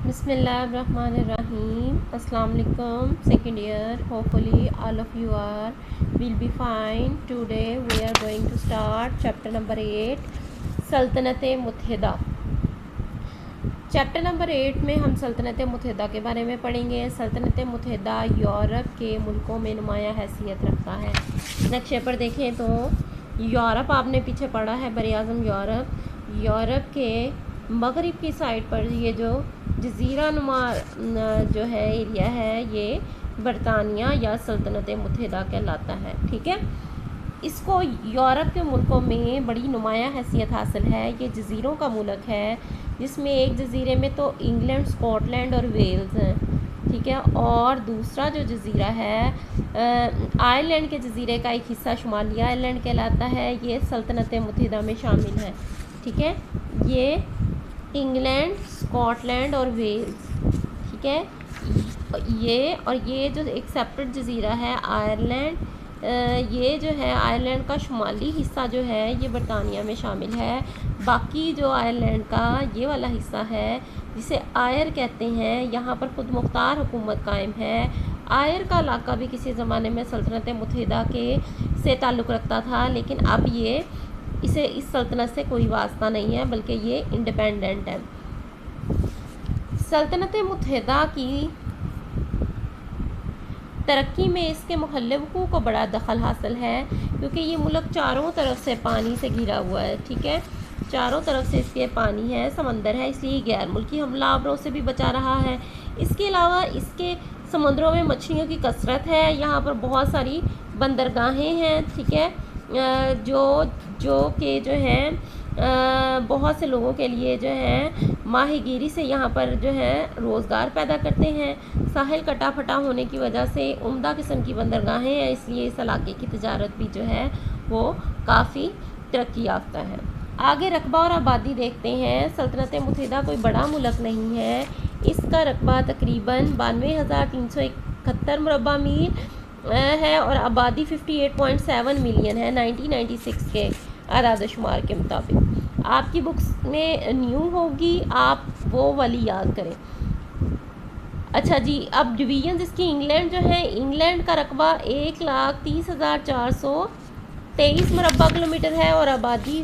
Bismillahirrahmanirrahim. Assalamu alaikum. Second year. Hopefully all of you will be fine. Today we are going to start chapter number 8, सल्तनत मुत्तहिदा। Chapter number 8 में हम सल्तनत मुत्तहिदा के बारे में पढ़ेंगे। सल्तनत मुत्तहिदा यूरोप के मुल्कों में नुमाया हैसियत रखता है। नक्शे पर देखें तो यूरोप आपने पीछे पढ़ा है, बरआज़म यूरोप के मगरिब की साइड पर ये जो जज़ीरा नुमा जो है एरिया है, ये बरतानिया या सल्तनत मुत्तहिदा कहलाता है। ठीक है, इसको यूरोप के मुल्कों में बड़ी नुमाया हैसियत हासिल है। ये जज़ीरों का मुल्क है, जिसमें एक जज़ीरे में तो इंग्लैंड, स्कॉटलैंड और वेल्स हैं। ठीक है, और दूसरा जो जज़ीरा है आयरलैंड के जज़ीरे का एक हिस्सा शुमाली आयरलैंड कहलाता है, ये सल्तनत मुत्तहिदा में शामिल है। ठीक है, ये इंग्लैंड, स्कॉटलैंड और वेल्स, ठीक है, ये जो एक सेपरेट जज़ीरा है आयरलैंड, ये जो है आयरलैंड का शुमाली हिस्सा जो है ये बरतानिया में शामिल है। बाकी जो आयरलैंड का ये वाला हिस्सा है जिसे आयर कहते हैं, यहाँ पर खुद मुख्तार हुकूमत कायम है। आयर का इलाका भी किसी ज़माने में सल्तनत मुत्तहिदा के से ताल्लुक़ रखता था, लेकिन अब ये इसे इस सल्तनत से कोई वास्ता नहीं है, बल्कि ये इंडिपेंडेंट है। सल्तनत मुत्तहिदा की तरक्की में इसके मुखल्लिफों को बड़ा दखल हासिल है, क्योंकि ये मुल्क चारों तरफ से पानी से घिरा हुआ है। ठीक है, चारों तरफ से इसके पानी है, समंदर है, इसलिए गैर मुल्की हमलावरों से भी बचा रहा है। इसके अलावा इसके समुद्रों में मछलियों की कसरत है, यहाँ पर बहुत सारी बंदरगाहें हैं। ठीक है, जो हैं बहुत से लोगों के लिए जो है माहीगीरी से यहाँ पर जो है रोज़गार पैदा करते हैं। साहिल कटा फटा होने की वजह से उम्दा किस्म की बंदरगाहें हैं, इसलिए इस इलाके की तिजारत भी जो है वो काफ़ी तरक्की याफ्ता है। आगे रकबा और आबादी देखते हैं। सल्तनत मुत्तहिदा कोई बड़ा मुल्क नहीं है, इसका रकबा तकरीबन 92,371 मुरबा मील है और आबादी 58.7 मिलियन है 1996 के आदाद शुमार के मुताबिक। आपकी बुक्स में न्यू होगी, आप वो वाली याद करें। अच्छा जी, अब डिवीजन इसकी इंग्लैंड जो है, इंग्लैंड का रकबा 1,30,423 मुरबा किलोमीटर है और आबादी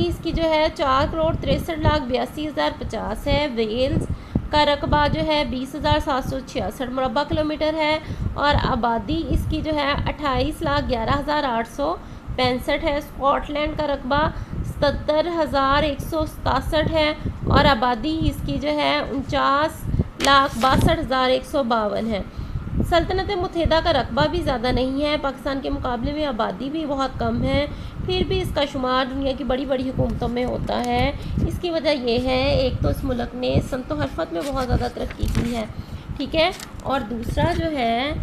इसकी जो है 4,63,82,050 है। वेल्स का रकबा जो है 20,766 मुरबा किलोमीटर है और आबादी इसकी जो है 28,11,865 है। स्कॉटलैंड का रकबा 77,167 है और आबादी इसकी जो है 49,62,152 है। सल्तनत मुत्तहिदा का रकबा भी ज़्यादा नहीं है, पाकिस्तान के मुकाबले में आबादी भी बहुत कम है, फिर भी इसका शुमार दुनिया की बड़ी बड़ी हुकूमतों में होता है। इसकी वजह यह है, एक तो इस मुल्क ने सनत हरफत में बहुत ज़्यादा तरक्की की है। ठीक है, और दूसरा जो है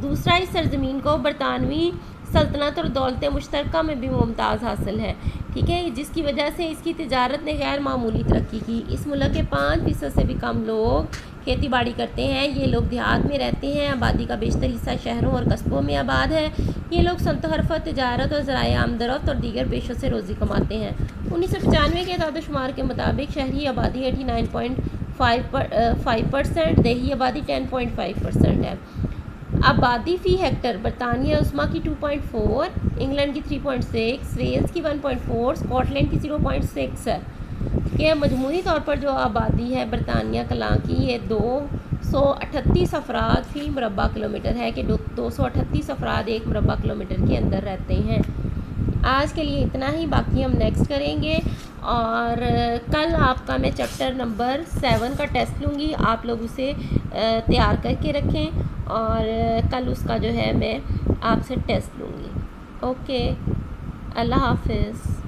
दूसरा इस सरजमीन को बरतानवी सल्तनत और दौलत मुश्तरका में भी मुमताज़ हासिल है। ठीक है, जिसकी वजह से इसकी तिजारत ने गैर मामूली तरक्की की। इस मुल्क के 5% से भी कम लोग खेती बाड़ी करते हैं। ये लोग देहात में रहते हैं, आबादी का बेशतर हिस्सा शहरों और कस्बों में आबाद है। ये लोग सनत हरफत, तिजारत और ज़राए आमदरफ्त और दीगर पेशों से रोज़ी कमाते हैं। 1995 के आदाद शुमार के मुताबिक शहरी आबादी 89.5%, देही आबादी 10.5% है। आबादी फ़ी हेक्टर बरतानिया उस्मा की 2.4, इंग्लैंड की 3.6, वेल्स की 1.4, स्कॉटलैंड की 0.6 है। कि मजमूरी तौर पर जो आबादी है बरतानिया कलां की, ये 238 अफराद फ़ी मुरबा किलोमीटर है, कि 238 अफराद एक मुरबा किलोमीटर के अंदर रहते हैं। आज के लिए इतना ही, बाकी हम नेक्स्ट करेंगे। और कल आपका मैं चैप्टर नंबर 7 का टेस्ट लूँगी, आप लोग उसे तैयार करके रखें और कल उसका जो है मैं आपसे टेस्ट लूँगी। ओके, अल्लाह हाफिज़।